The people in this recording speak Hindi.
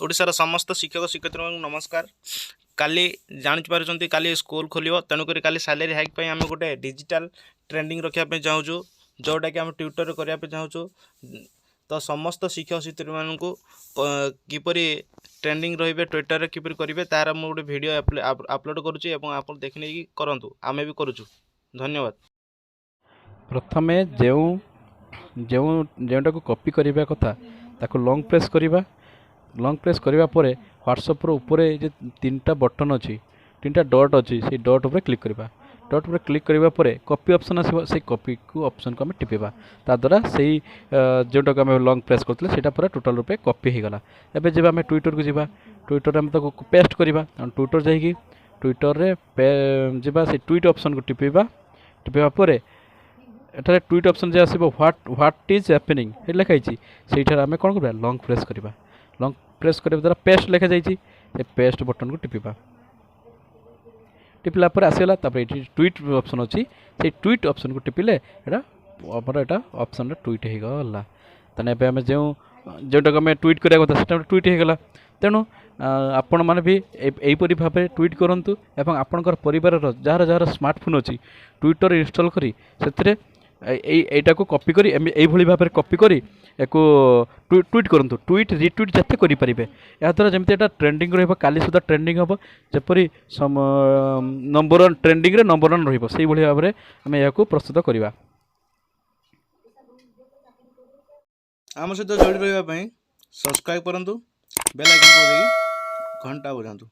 ओडिशार समस्त शिक्षक शिक्षयित्री नमस्कार। काली जापार काली स्कूल खोल तेणुक काली सैलरी हाइक आम गोटे डिजिटल ट्रेंडिंग रखापी चाहूँ जोटा कि आम ट्विटर करने चाहूँ। तो समस्त शिक्षक शिक्षयित्री मानू किपर ट्रेंडिंग रे ट्विटर किपर करेंगे तार मुझे गोटे भिड अपलोड करुँच आप देखने करूँ आम भी करुँ। धन्यवाद। प्रथमे जो जोटा को कॉपी करने कथा ताको लॉन्ग प्रेस करवा। लॉन्ग प्रेस करने पर व्हाट्सएप ऊपर जो तीनटा बटन अच्छी तीनटा डॉट अच्छी से डॉट उपर क्लिक करवा। डॉट उपर क्लिक करने पर कॉपी ऑप्शन आसो से कॉपी को ऑप्शन को आम टिपा ताद्वारा से जोटा को आम लॉन्ग प्रेस करते हैं टोटाल टोटल रूपे कॉपी हो गला। एबे जब आम ट्विटर को जावा ट्विटर आम ताको पेस्ट करवा ट्विटर जाकि ट्विटर रे जावा से ट्वीट ऑप्शन को टिपा पर एठारे ट्वीट ऑप्शन जे आसीबो व्हाट इज हैपनिंग हे लिखाई से आम कौन करवा लॉन्ग प्रेस करवा। लॉन्ग प्रेस करने द्वारा पेस्ट लिखा जाइए से पेस्ट बटन को टिपा टिपला पर आसीगला। ट्वीट ऑप्शन अच्छी से ट्वीट ऑप्शन को टिपिले यहाँ ऑप्शन ट्वीट हो गला। तेनाली आम जो जोटा आम ट्वीट करा कथा ट्वीट हो गला। तेणु आपण मैंने भी यहीपरी भाव ट्वीट करूँ एवं आपणकर परिवार जार जार स्मार्टफोन अच्छी ट्विटर इंस्टॉल करी से यहीटा को कॉपी करी यही भाव में कॉपी करी एक ट्वीट करूँ। ट्वीट रिट्वीट जिते करेंगे याद्वारा जमी एटा ट्रेंडिंग रही सुधा ट्रेंडिंग हम जपरी नंबर वन ट्रेंडिंग रे नंबर वन रही भाव में आम यहाँ प्रस्तुत करवा। आम सहित जोड़ी रही सब्सक्राइब करूँ बेल आइकन को घंटा बजातु।